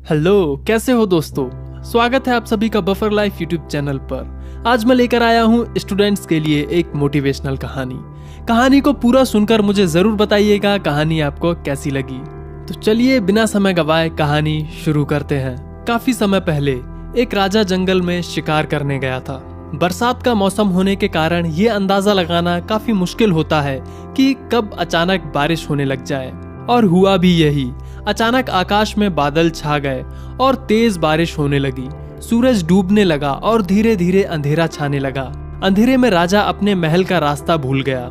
Hello, कैसे हो दोस्तों। स्वागत है आप सभी का बफर लाइफ यूट्यूब चैनल पर। आज मैं लेकर आया हूँ स्टूडेंट्स के लिए एक मोटिवेशनल कहानी को पूरा सुनकर मुझे जरूर बताइएगा कहानी आपको कैसी लगी। तो चलिए बिना समय गवाए कहानी शुरू करते हैं। काफी समय पहले एक राजा जंगल में शिकार करने गया था। बरसात का मौसम होने के कारण ये अंदाजा लगाना काफी मुश्किल होता है कि कब अचानक बारिश होने लग जाए, और हुआ भी यही। अचानक आकाश में बादल छा गए और तेज बारिश होने लगी। सूरज डूबने लगा और धीरे धीरे अंधेरा छाने लगा। अंधेरे में राजा अपने महल का रास्ता भूल गया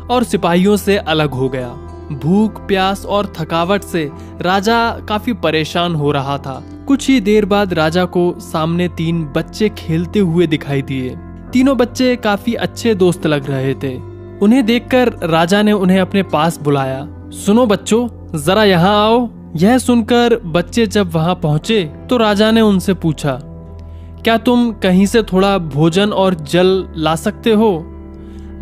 और सिपाहियों से अलग हो गया। भूख, प्यास और थकावट से राजा काफी परेशान हो रहा था। कुछ ही देर बाद राजा को सामने 3 बच्चे खेलते हुए दिखाई दिए। तीनों बच्चे काफी अच्छे दोस्त लग रहे थे। उन्हें देखकर राजा ने उन्हें अपने पास बुलाया। सुनो बच्चों, जरा यहाँ आओ। यह सुनकर बच्चे जब वहां पहुंचे तो राजा ने उनसे पूछा, क्या तुम कहीं से थोड़ा भोजन और जल ला सकते हो?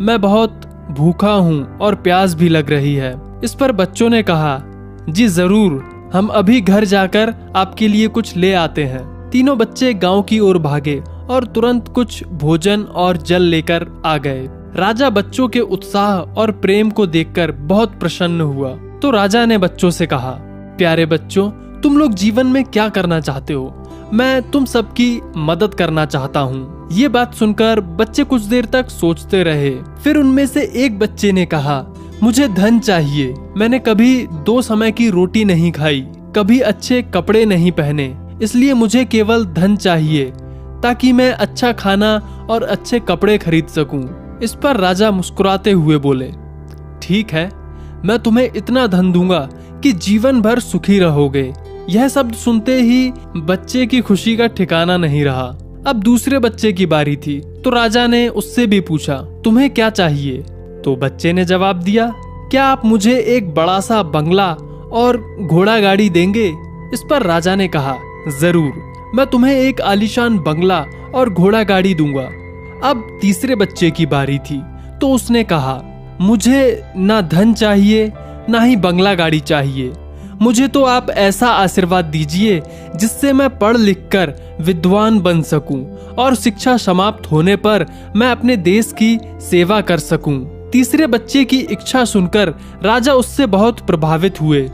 मैं बहुत भूखा हूं और प्यास भी लग रही है। इस पर बच्चों ने कहा, जी जरूर, हम अभी घर जाकर आपके लिए कुछ ले आते हैं। तीनों बच्चे गांव की ओर भागे और तुरंत कुछ भोजन और जल लेकर आ गए। राजा बच्चों के उत्साह और प्रेम को देखकर बहुत प्रसन्न हुआ। तो राजा ने बच्चों से कहा, प्यारे बच्चों, तुम लोग जीवन में क्या करना चाहते हो? मैं तुम सबकी मदद करना चाहता हूँ। ये बात सुनकर बच्चे कुछ देर तक सोचते रहे। फिर उनमें से एक बच्चे ने कहा, मुझे धन चाहिए। मैंने कभी 2 समय की रोटी नहीं खाई, कभी अच्छे कपड़े नहीं पहने, इसलिए मुझे केवल धन चाहिए ताकि मैं अच्छा खाना और अच्छे कपड़े खरीद सकूं। इस पर राजा मुस्कुराते हुए बोले, ठीक है, मैं तुम्हें इतना धन दूंगा कि जीवन भर सुखी रहोगे। यह शब्द सुनते ही बच्चे की खुशी का ठिकाना नहीं रहा। अब दूसरे बच्चे की बारी थी तो राजा ने उससे भी पूछा, तुम्हें क्या चाहिए? तो बच्चे ने जवाब दिया, क्या आप मुझे एक बड़ा सा बंगला और घोड़ा गाड़ी देंगे? इस पर राजा ने कहा, जरूर, मैं तुम्हें एक आलीशान बंगला और घोड़ा गाड़ी दूंगा। अब तीसरे बच्चे की बारी थी तो उसने कहा, मुझे ना धन चाहिए ना ही बंगला गाड़ी चाहिए। मुझे तो आप ऐसा आशीर्वाद दीजिए जिससे मैं पढ़ लिख कर विद्वान बन सकूं और शिक्षा समाप्त होने पर मैं अपने देश की सेवा कर सकूं। तीसरे बच्चे की इच्छा सुनकर राजा उससे बहुत प्रभावित हुए।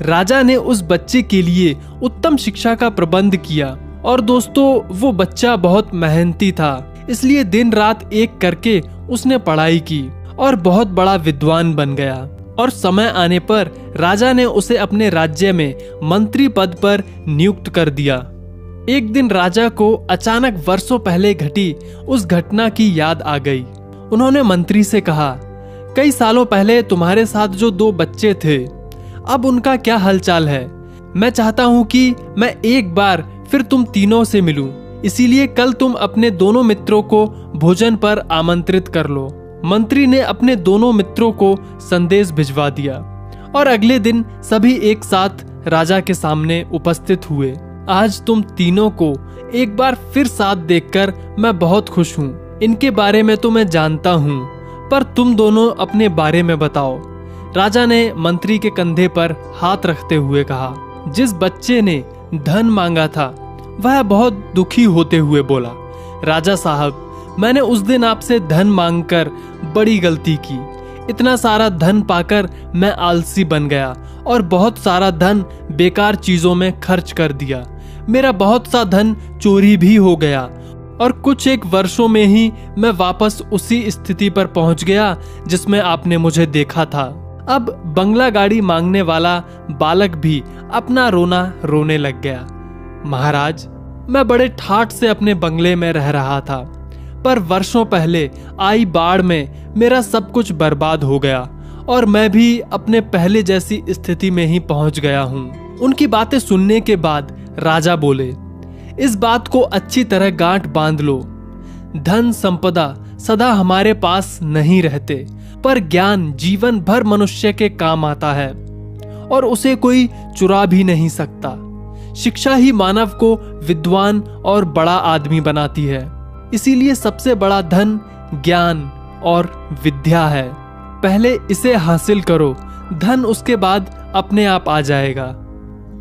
राजा ने उस बच्चे के लिए उत्तम शिक्षा का प्रबंध किया। और दोस्तों, वो बच्चा बहुत मेहनती था, इसलिए दिन रात एक करके उसने पढ़ाई की और बहुत बड़ा विद्वान बन गया। और समय आने पर राजा ने उसे अपने राज्य में मंत्री पद पर नियुक्त कर दिया। एक दिन राजा को अचानक वर्षों पहले घटी उस घटना की याद आ गई। उन्होंने मंत्री से कहा, कई सालों पहले तुम्हारे साथ जो 2 बच्चे थे, अब उनका क्या हालचाल है? मैं चाहता हूं कि मैं एक बार फिर तुम तीनों से मिलूं, इसीलिए कल तुम अपने दोनों मित्रों को भोजन पर आमंत्रित कर लो। मंत्री ने अपने दोनों मित्रों को संदेश भिजवा दिया और अगले दिन सभी एक साथ राजा के सामने उपस्थित हुए। आज तुम तीनों को एक बार फिर साथ देखकर मैं बहुत खुश हूँ। इनके बारे में तो मैं जानता हूँ, पर तुम दोनों अपने बारे में बताओ। राजा ने मंत्री के कंधे पर हाथ रखते हुए कहा। जिस बच्चे ने धन मांगा था वह बहुत दुखी होते हुए बोला, राजा साहब, मैंने उस दिन आपसे धन मांगकर बड़ी गलती की। इतना सारा धन पाकर मैं आलसी बन गया और बहुत सारा धन बेकार चीजों में खर्च कर दिया। मेरा बहुत सा धन चोरी भी हो गया और कुछ एक वर्षों में ही मैं वापस उसी स्थिति पर पहुंच गया जिसमें आपने मुझे देखा था। अब बंगला गाड़ी मांगने वाला बालक भी अपना रोना रोने लग गया। महाराज, मैं बड़े ठाठ से अपने बंगले में रह रहा था, पर वर्षों पहले आई बाढ़ में मेरा सब कुछ बर्बाद हो गया और मैं भी अपने पहले जैसी स्थिति में ही पहुंच गया हूँ। उनकी बातें सुनने के बाद राजा बोले, इस बात को अच्छी तरह गांठ बांध लो। धन संपदा सदा हमारे पास नहीं रहते, पर ज्ञान जीवन भर मनुष्य के काम आता है और उसे कोई चुरा भी नहीं सकता। शिक्षा ही मानव को विद्वान और बड़ा आदमी बनाती है। इसीलिए सबसे बड़ा धन ज्ञान और विद्या है। पहले इसे हासिल करो, धन उसके बाद अपने आप आ जाएगा।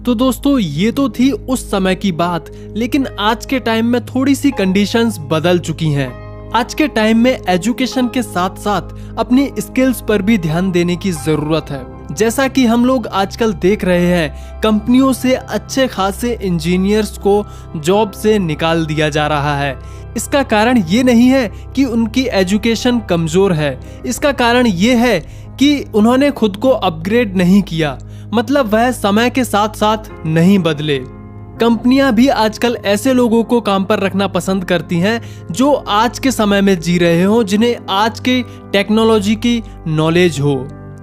तो दोस्तों ये तो थी उस समय की बात, लेकिन आज के टाइम में थोड़ी सी कंडीशंस बदल चुकी हैं। आज के टाइम में एजुकेशन के साथ साथ अपनी स्किल्स पर भी ध्यान देने की जरूरत है। जैसा कि हम लोग आजकल देख रहे हैं, कंपनियों से अच्छे खासे इंजीनियर्स को जॉब से निकाल दिया जा रहा है। इसका कारण ये नहीं है कि उनकी एजुकेशन कमजोर है, इसका कारण ये है कि उन्होंने खुद को अपग्रेड नहीं किया, मतलब वह समय के साथ साथ नहीं बदले। कंपनियां भी आजकल ऐसे लोगों को काम पर रखना पसंद करती हैं जो आज के समय में जी रहे हो, जिन्हें आज के टेक्नोलॉजी की नॉलेज हो।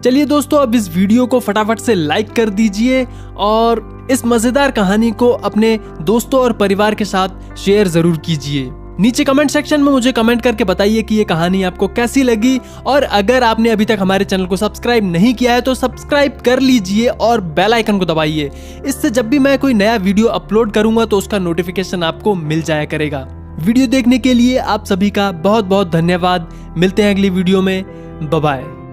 चलिए दोस्तों, अब इस वीडियो को फटाफट से लाइक कर दीजिए और इस मजेदार कहानी को अपने दोस्तों और परिवार के साथ शेयर जरूर कीजिए। नीचे कमेंट सेक्शन में मुझे कमेंट करके बताइए कि ये कहानी आपको कैसी लगी, और अगर आपने अभी तक हमारे चैनल को सब्सक्राइब नहीं किया है तो सब्सक्राइब कर लीजिए और बेल आइकन को दबाइए। इससे जब भी मैं कोई नया वीडियो अपलोड करूंगा तो उसका नोटिफिकेशन आपको मिल जाया करेगा। वीडियो देखने के लिए आप सभी का बहुत बहुत धन्यवाद। मिलते हैं अगली वीडियो में। Bye bye.